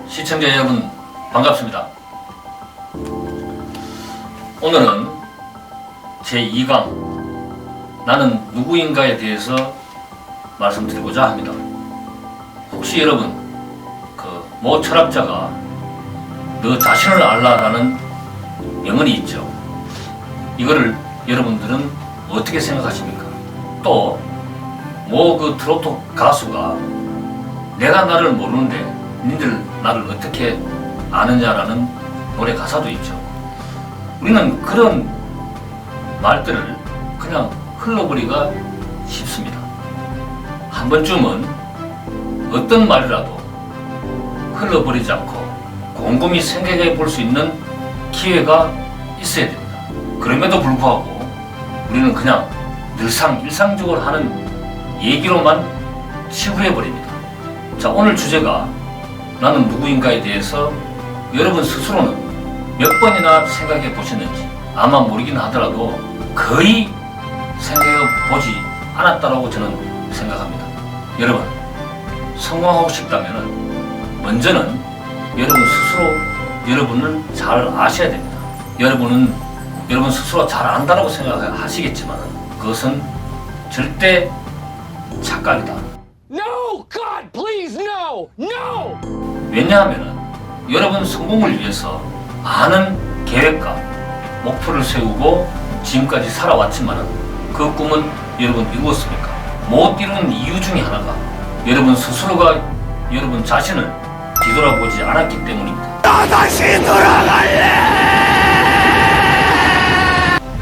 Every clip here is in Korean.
시청자 여러분 반갑습니다. 오늘은 제2강 나는 누구인가에 대해서 말씀드리고자 합니다. 혹시 여러분 모 철학자가 너 자신을 알라라는 명언이 있죠. 이거를 여러분들은 어떻게 생각하십니까? 또 모 트로트 가수가 내가 나를 모르는데 니들 나를 어떻게 아느냐라는 노래 가사도 있죠. 우리는 그런 말들을 그냥 흘러버리기가 쉽습니다. 한 번쯤은 어떤 말이라도 흘러버리지 않고 곰곰이 생각해 볼 수 있는 기회가 있어야 됩니다. 그럼에도 불구하고 우리는 그냥 늘상 일상적으로 하는 얘기로만 치부해 버립니다. 자, 오늘 주제가 나는 누구인가에 대해서 여러분 스스로는 몇 번이나 생각해 보셨는지 아마 모르긴 하더라도 거의 생각해 보지 않았다라고 저는 생각합니다. 여러분, 성공하고 싶다면 먼저는 여러분 스스로 여러분을 잘 아셔야 됩니다. 여러분은 여러분 스스로 잘 안다라고 생각하시겠지만 그것은 절대 착각이다. No! God, please, no! No! 왜냐하면 여러분 성공을 위해서 많은 계획과 목표를 세우고 지금까지 살아왔지만 그 꿈은 여러분 이루었습니까? 못 이룬 이유 중에 하나가 여러분 스스로가 여러분 자신을 뒤돌아보지 않았기 때문입니다. 나 다시 돌아갈래!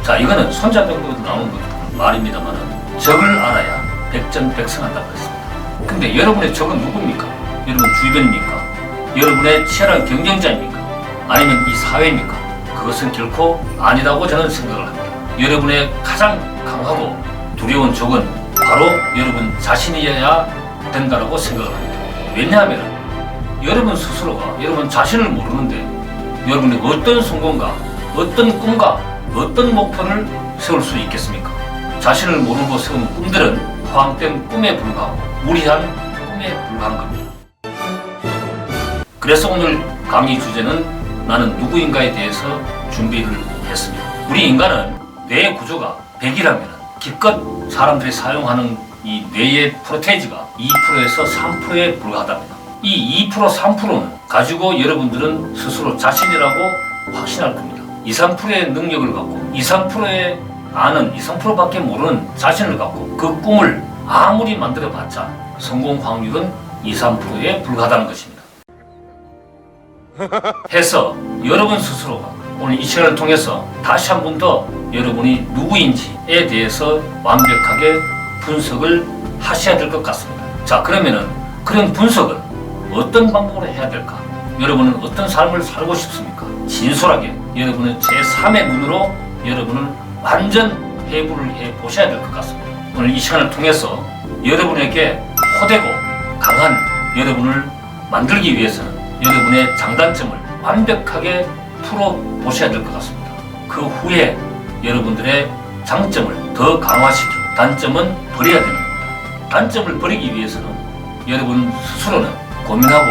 자, 이거는 손자병도에도 나오는 말입니다만 적을 알아야 백전백승한다고 했습니다. 근데 여러분의 적은 누굽니까? 여러분 주변입니까? 여러분의 치열한 경쟁자입니까? 아니면 이 사회입니까? 그것은 결코 아니라고 저는 생각을 합니다. 여러분의 가장 강하고 두려운 적은 바로 여러분 자신이어야 된다고 생각을 합니다. 왜냐하면 여러분 스스로가 여러분 자신을 모르는데 여러분이 어떤 성공과 어떤 꿈과 어떤 목표를 세울 수 있겠습니까? 자신을 모르고 세운 꿈들은 허황된 꿈에 불과하고 무리한 꿈에 불과한 겁니다. 그래서 오늘 강의 주제는 나는 누구인가에 대해서 준비를 했습니다. 우리 인간은 뇌의 구조가 100이라면 기껏 사람들이 사용하는 이 뇌의 프로테이지가 2%에서 3%에 불과하답니다. 이 2%, 3%는 가지고 여러분들은 스스로 자신이라고 확신할 겁니다. 2, 3%의 능력을 갖고 2, 3%의 아는 2, 3%밖에 모르는 자신을 갖고 그 꿈을 아무리 만들어봤자 성공 확률은 2, 3%에 불과하다는 것입니다. 해서 여러분 스스로가 오늘 이 시간을 통해서 다시 한 번 더 여러분이 누구인지에 대해서 완벽하게 분석을 하셔야 될 것 같습니다. 자, 그러면은 그런 분석은 어떤 방법으로 해야 될까? 여러분은 어떤 삶을 살고 싶습니까? 진솔하게 여러분의 제3의 눈으로 여러분을 완전 해부를 해 보셔야 될 것 같습니다. 오늘 이 시간을 통해서 여러분에게 호되고 강한 여러분을 만들기 위해서는 여러분의 장단점을 완벽하게 풀어 보셔야 될 것 같습니다. 그 후에 여러분들의 장점을 더 강화시키고 단점은 버려야 되는 겁니다. 단점을 버리기 위해서는 여러분 스스로는 고민하고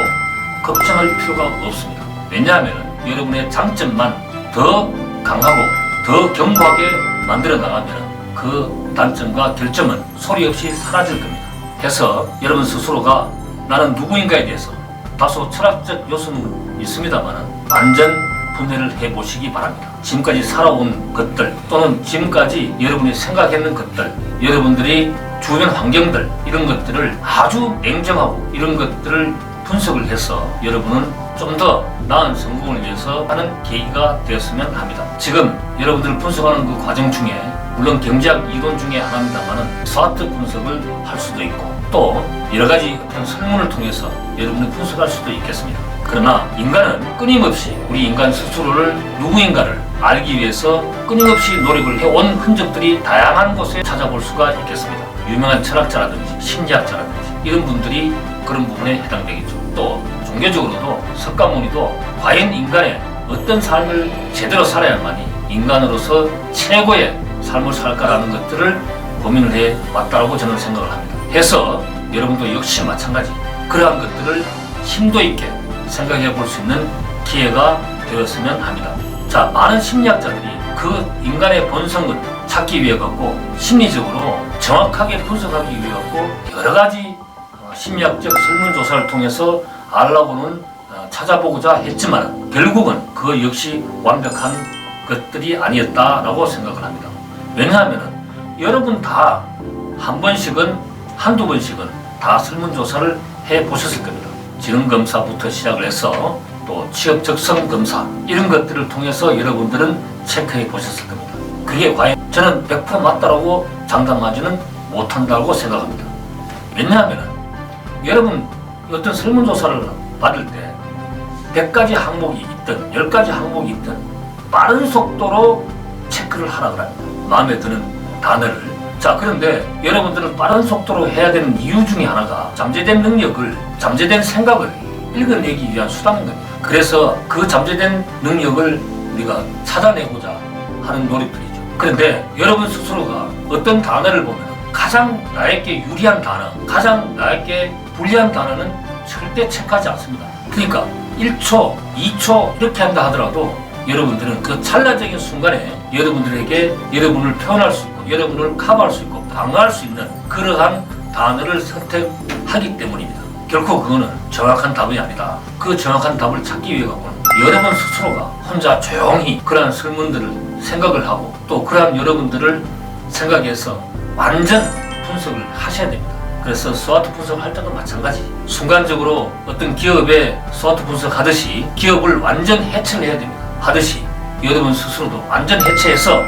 걱정할 필요가 없습니다. 왜냐하면 여러분의 장점만 더 강하고 더 견고하게 만들어 나가면 그 단점과 결점은 소리 없이 사라질 겁니다. 해서 여러분 스스로가 나는 누구인가에 대해서 다소 철학적 요소는 있습니다만 완전 분해를 해보시기 바랍니다. 지금까지 살아온 것들 또는 지금까지 여러분이 생각했는 것들, 여러분들이 주변 환경들 이런 것들을 아주 냉정하고 이런 것들을 분석을 해서 여러분은 좀 더 나은 성공을 위해서 하는 계기가 되었으면 합니다. 지금 여러분들 분석하는 그 과정 중에 물론 경제학 이론 중에 하나입니다만은 스와트 분석을 할 수도 있고 또 여러 가지 어떤 설문을 통해서 여러분이 분석할 수도 있겠습니다. 그러나 인간은 끊임없이 우리 인간 스스로를 누구인가를 알기 위해서 끊임없이 노력을 해온 흔적들이 다양한 곳에 찾아볼 수가 있겠습니다. 유명한 철학자라든지 심리학자라든지 이런 분들이 그런 부분에 해당되겠죠. 또 종교적으로도 석가모니도 과연 인간의 어떤 삶을 제대로 살아야만이 인간으로서 최고의 삶을 살까라는 것들을 고민을 해왔다고 저는 생각을 합니다. 해서 여러분도 역시 마찬가지 그러한 것들을 심도 있게 생각해 볼 수 있는 기회가 되었으면 합니다. 자, 많은 심리학자들이 그 인간의 본성을 찾기 위해 갖고 심리적으로 정확하게 분석하기 위해 갖고 여러 가지 심리학적 설문조사를 통해서 알아보는 찾아보고자 했지만 결국은 그 역시 완벽한 것들이 아니었다라고 생각을 합니다. 왜냐하면 여러분 다 한 번씩은 한두 번씩은 다 설문조사를 해보셨을 겁니다. 지능검사부터 시작을 해서 또 취업적성 검사 이런 것들을 통해서 여러분들은 체크해 보셨을 겁니다. 그게 과연 저는 100% 맞다라고 장담하지는 못한다고 생각합니다. 왜냐하면 여러분 어떤 설문조사를 받을 때 100가지 항목이 있든 10가지 항목이 있든 빠른 속도로 체크를 하라고 합니다. 마음에 드는 단어를. 자, 그런데 여러분들은 빠른 속도로 해야 되는 이유 중에 하나가 잠재된 능력을, 잠재된 생각을 읽어내기 위한 수단인 겁니다. 그래서 그 잠재된 능력을 우리가 찾아내고자 하는 노력들이죠. 그런데 여러분 스스로가 어떤 단어를 보면 가장 나에게 유리한 단어, 가장 나에게 불리한 단어는 절대 체크하지 않습니다. 그러니까 1초, 2초 이렇게 한다 하더라도 여러분들은 그 찰나적인 순간에 여러분들에게 여러분을 표현할 수 있고 여러분을 커버할 수 있고 방어할 수 있는 그러한 단어를 선택하기 때문입니다. 결코 그거는 정확한 답이 아니다. 그 정확한 답을 찾기 위해서는 여러분 스스로가 혼자 조용히 그러한 설문들을 생각을 하고 또 그러한 여러분들을 생각해서 완전 분석을 하셔야 됩니다. 그래서 스와트 분석을 할 때도 마찬가지. 순간적으로 어떤 기업에 스와트 분석하듯이 기업을 완전 해체를 해야 됩니다. 하듯이 여러분 스스로도 완전 해체해서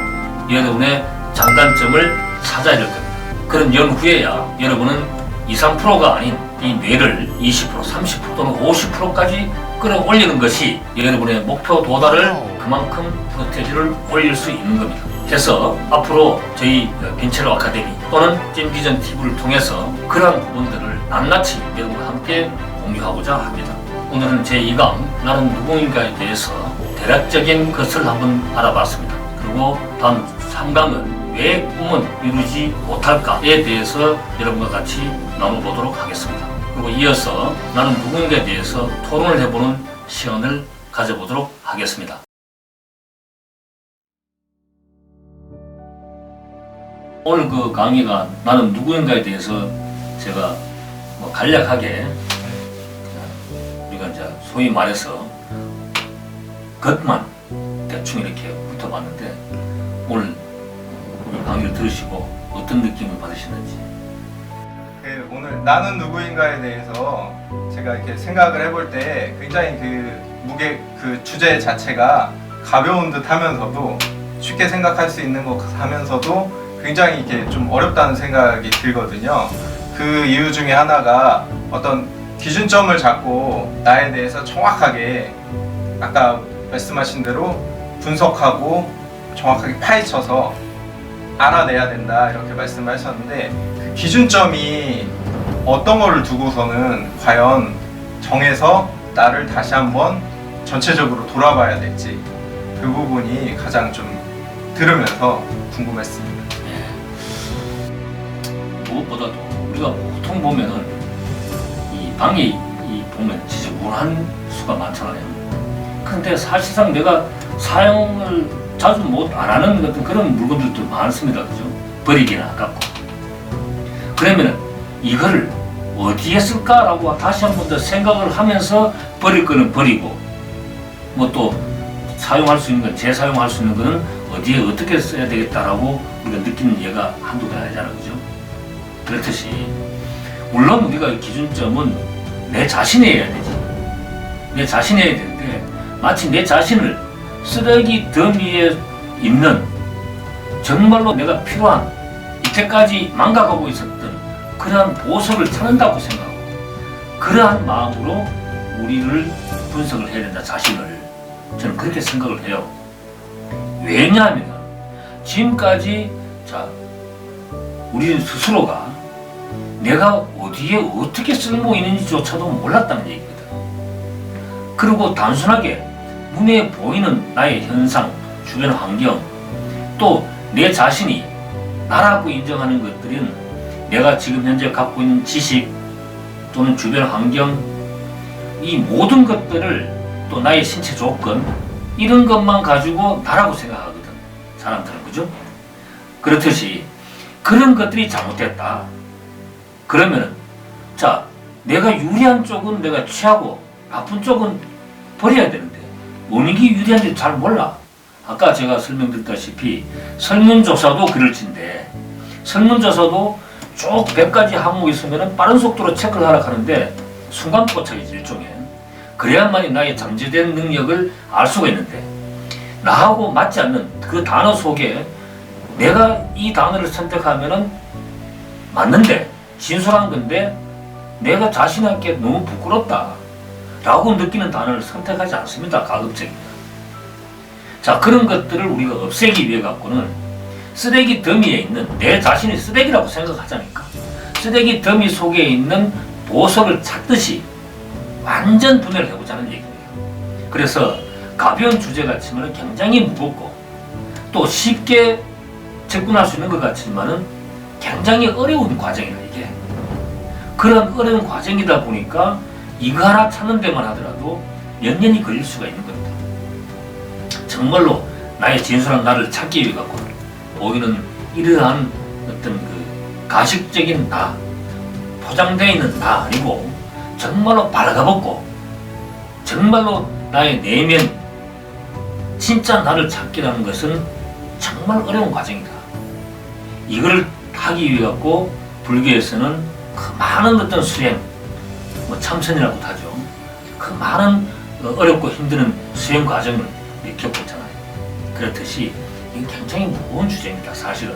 여러분의 장단점을 찾아야 될 겁니다. 그런 연후에야 여러분은 2, 3%가 아닌 이 뇌를 20%, 30% 또는 50%까지 끌어올리는 것이 여러분의 목표 도달을 그만큼 프로테이지를 올릴 수 있는 겁니다. 해서 앞으로 저희 벤처러 아카데미 또는 잼비전 TV를 통해서 그러한 부분들을 낱낱이 여러분과 함께 공유하고자 합니다. 오늘은 제2강 나는 누구인가에 대해서 대략적인 것을 한번 알아봤습니다. 그리고 다음 3강은 왜 꿈은 이루지 못할까에 대해서 여러분과 같이 나눠보도록 하겠습니다. 그리고 이어서 나는 누구인가에 대해서 토론을 해보는 시간을 가져보도록 하겠습니다. 오늘 그 강의가 나는 누구인가에 대해서 제가 간략하게 우리가 이제 소위 말해서 겉만 대충 이렇게 훑어봤는데 오늘 이 강의를 들으시고 어떤 느낌을 받으시는지. 오늘 나는 누구인가에 대해서 제가 이렇게 생각을 해볼 때 굉장히 그 주제 자체가 가벼운 듯 하면서도 쉽게 생각할 수 있는 것 하면서도 굉장히 이렇게 좀 어렵다는 생각이 들거든요. 그 이유 중에 하나가 어떤 기준점을 잡고 나에 대해서 정확하게 아까 말씀하신 대로 분석하고 정확하게 파헤쳐서 알아내야 된다 이렇게 말씀하셨는데 그 기준점이 어떤 거를 두고서는 과연 정해서 나를 다시 한번 전체적으로 돌아봐야 될지 그 부분이 가장 좀 들으면서 궁금했습니다. 무엇보다도 우리가 보통 보면은 이 방이 보면 지저분한 수가 많잖아요. 근데 사실상 내가 사용을 자주 안 하는 어떤 그런 물건들도 많습니다. 그죠? 버리기는 아깝고. 그러면은 이거를 어디에 쓸까라고 다시 한 번 더 생각을 하면서 버릴 거는 버리고 뭐 또 사용할 수 있는 건 재사용할 수 있는 거는 어디에 어떻게 써야 되겠다라고 우리가 느끼는 예가 한두 개 아니잖아요. 그죠? 그렇듯이 물론 우리가 기준점은 내 자신이어야 되지. 내 자신이어야 되는데 있는데 마치 내 자신을 쓰레기 더미에 있는 정말로 내가 필요한 이때까지 망각하고 있었던 그러한 보석을 찾는다고 생각하고 그러한 마음으로 우리를 분석을 해야 된다. 자신을 저는 그렇게 생각을 해요. 왜냐하면 지금까지 우리 스스로가 내가 어디에 어떻게 쓸모 있는지조차도 몰랐다는 얘기거든. 그리고 단순하게 눈에 보이는 나의 현상, 주변 환경, 또 내 자신이 나라고 인정하는 것들은 내가 지금 현재 갖고 있는 지식 또는 주변 환경, 이 모든 것들을 또 나의 신체 조건 이런 것만 가지고 나라고 생각하거든. 사람들은. 그죠? 그렇듯이 그런 것들이 잘못됐다. 그러면 내가 유리한 쪽은 내가 취하고 나쁜 쪽은 버려야 되는데 어느 게 유리한지 잘 몰라. 아까 제가 설명드렸다시피 설문조사도 그럴진데 설문조사도 쭉 100가지 항목이 있으면 빠른 속도로 체크를 하라 하는데 순간 포착이지 일종의. 그래야만이 나의 잠재된 능력을 알 수가 있는데 나하고 맞지 않는 그 단어 속에 내가 이 단어를 선택하면은 맞는데 진솔한 건데 내가 자신에게 너무 부끄럽다 라고 느끼는 단어를 선택하지 않습니다. 가급적이면. 그런 것들을 우리가 없애기 위해 갖고는 쓰레기 더미에 있는 내 자신이 쓰레기라고 생각하자니까 쓰레기 더미 속에 있는 보석을 찾듯이 완전 분해를 해보자는 얘기예요. 그래서 가벼운 주제 같지만 굉장히 무겁고 또 쉽게 접근할 수 있는 것 같지만은 굉장히 어려운 과정이다 이게. 그런 어려운 과정이다 보니까 이거 하나 찾는 데만 하더라도 몇 년이 걸릴 수가 있는 겁니다. 정말로 나의 진솔한 나를 찾기 위해 갖고 보이는 이러한 어떤 그 가식적인 나, 포장되어 있는 나 아니고 정말로 발가벗고 정말로 나의 내면 진짜 나를 찾기라는 것은 정말 어려운 과정이다. 이걸 하기 위해 갖고 불교에서는 그 많은 어떤 수행, 참선이라고도 하죠. 그 많은 어렵고 힘든 수행 과정을 겪었잖아요. 그렇듯이 이게 굉장히 무거운 주제입니다. 사실은.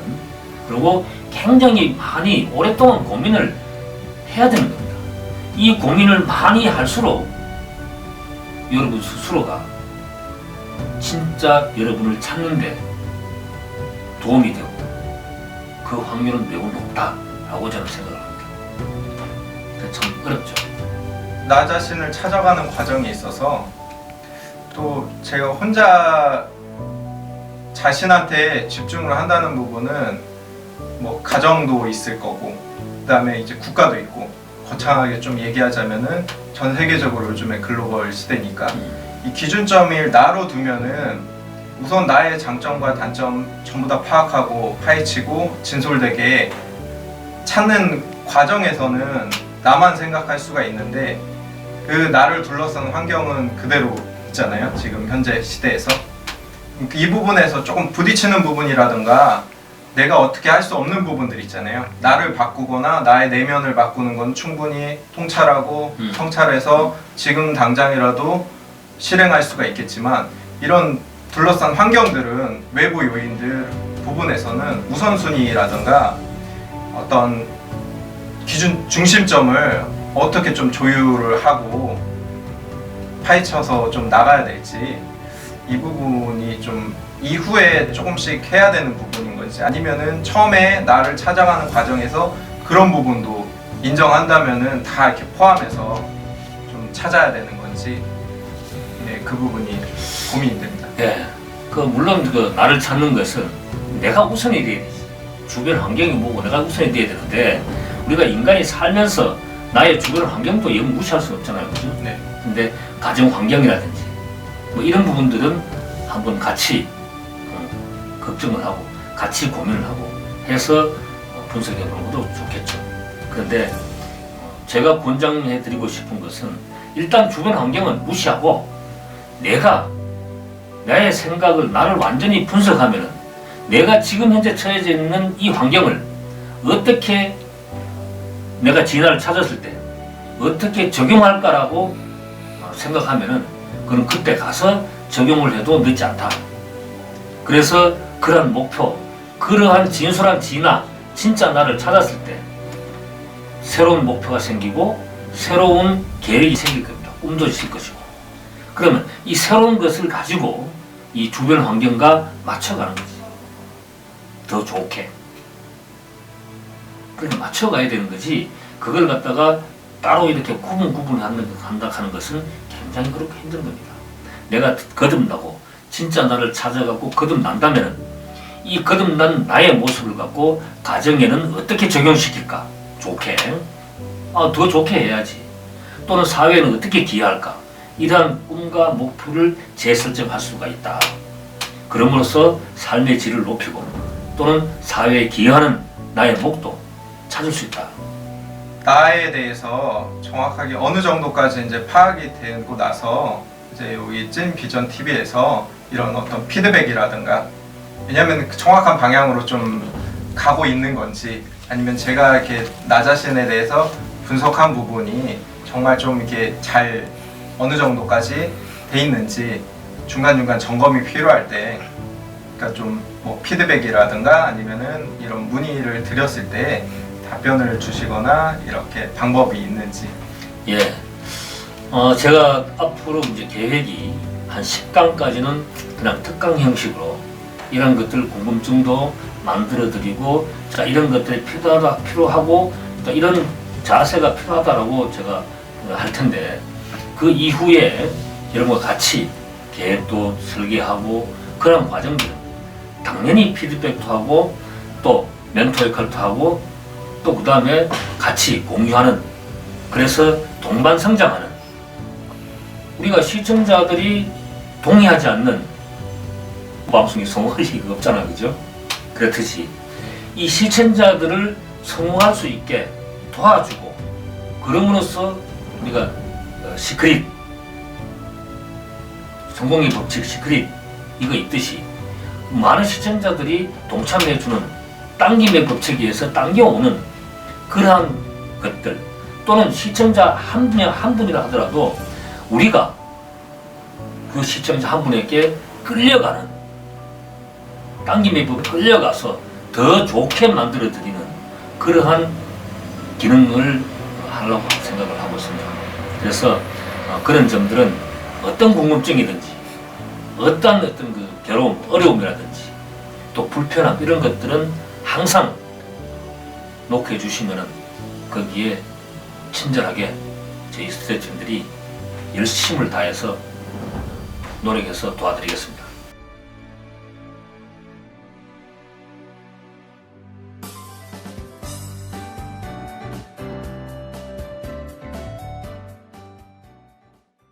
그리고 굉장히 많이 오랫동안 고민을 해야 되는 겁니다. 이 고민을 많이 할수록 여러분 스스로가 진짜 여러분을 찾는데 도움이 되고 그 확률은 매우 높다라고 저는 생각을 합니다. 참 어렵죠. 나 자신을 찾아가는 과정에 있어서 또 제가 혼자 자신한테 집중을 한다는 부분은 뭐 가정도 있을 거고 그다음에 이제 국가도 있고 거창하게 좀 얘기하자면은 전 세계적으로 요즘에 글로벌 시대니까 이 기준점을 나로 두면은 우선 나의 장점과 단점 전부 다 파악하고 파헤치고 진솔되게 찾는 과정에서는 나만 생각할 수가 있는데 그 나를 둘러싼 환경은 그대로 있잖아요. 지금 현재 시대에서 이 부분에서 조금 부딪히는 부분이라든가 내가 어떻게 할 수 없는 부분들 있잖아요. 나를 바꾸거나 나의 내면을 바꾸는 건 충분히 통찰하고 성찰해서 지금 당장이라도 실행할 수가 있겠지만 이런 둘러싼 환경들은 외부 요인들 부분에서는 우선순위라든가 어떤 기준 중심점을 어떻게 좀 조율을 하고 파헤쳐서 좀 나가야 될지 이 부분이 좀 이후에 조금씩 해야 되는 부분인 건지 아니면은 처음에 나를 찾아가는 과정에서 그런 부분도 인정한다면은 다 이렇게 포함해서 좀 찾아야 되는 건지 그 부분이 고민이 됩니다. 네, 물론 나를 찾는 것은 내가 우선이 돼야 되지. 주변 환경이 뭐고 내가 우선이 돼야 되는데 우리가 인간이 살면서 나의 주변 환경도 영 무시할 수 없잖아요, 그죠? 네. 근데 가정 환경이라든지 뭐 이런 부분들은 한번 같이 걱정을 하고 같이 고민을 하고 해서 분석해 보는 것도 좋겠죠. 그런데 제가 권장해 드리고 싶은 것은 일단 주변 환경은 무시하고 내가 나의 생각을 나를 완전히 분석하면은 내가 지금 현재 처해져 있는 이 환경을 어떻게 내가 진화를 찾았을 때 어떻게 적용할까라고 생각하면은 그럼 그때 가서 적용을 해도 늦지 않다. 그래서 그러한 목표, 그러한 진솔한 진화, 진짜 나를 찾았을 때 새로운 목표가 생기고 새로운 계획이 생길 겁니다. 꿈도 있을 것이고. 그러면 이 새로운 것을 가지고 이 주변 환경과 맞춰가는 거지. 더 좋게. 그렇게 맞춰가야 되는 거지. 그걸 갖다가 따로 이렇게 한다 하는 것은 굉장히 그렇게 힘든 겁니다. 내가 거듭나고 진짜 나를 찾아가고 거듭난다면 이 거듭난 나의 모습을 갖고 가정에는 어떻게 적용시킬까? 좋게. 더 좋게 해야지. 또는 사회에는 어떻게 기여할까? 이러한 꿈과 목표를 재설정할 수가 있다. 그럼으로써 삶의 질을 높이고 또는 사회에 기여하는 나의 목도 찾을 수 있다. 나에 대해서 정확하게 어느 정도까지 이제 파악이 되고 나서 이제 여기 찐 비전 TV에서 이런 어떤 피드백이라든가, 왜냐면 정확한 방향으로 좀 가고 있는 건지, 아니면 제가 이렇게 나 자신에 대해서 분석한 부분이 정말 좀 이렇게 잘 어느 정도까지 돼 있는지 중간중간 점검이 필요할 때, 그러니까 좀 뭐 피드백이라든가 아니면은 이런 문의를 드렸을 때 답변을 주시거나 이렇게 방법이 있는지. 예. 제가 앞으로 이제 계획이 한 10강까지는 그냥 특강 형식으로 이런 것들 궁금증도 만들어 드리고, 자, 이런 것들이 필요하고 또 이런 자세가 필요하다라고 제가 할 텐데, 그 이후에 이런 거 같이 계획도 설계하고 그런 과정들은 당연히 피드백도 하고 또 멘토 역할도 하고 또 그 다음에 같이 공유하는, 그래서 동반 성장하는, 우리가 시청자들이 동의하지 않는 방송이 성공할 리가 없잖아, 그죠? 그렇듯이 이 시청자들을 성공할 수 있게 도와주고, 그럼으로써 우리가 시크릿, 성공의 법칙 시크릿 이거 있듯이 많은 시청자들이 동참해주는 당김의 법칙에 의해서 당겨오는 그러한 것들, 또는 시청자 한 분이라 하더라도 우리가 그 시청자 한 분에게 끌려가는, 당김의 법에 끌려가서 더 좋게 만들어 드리는 그러한 기능을 하려고 생각을 하고 있습니다. 그래서 그런 점들은 어떤 궁금증이든지 어떤 그 괴로움, 어려움이라든지 또 불편함 이런 것들은 항상 노크해 주시면은 거기에 친절하게 저희 스태프분들이 열심을 다해서 노력해서 도와드리겠습니다.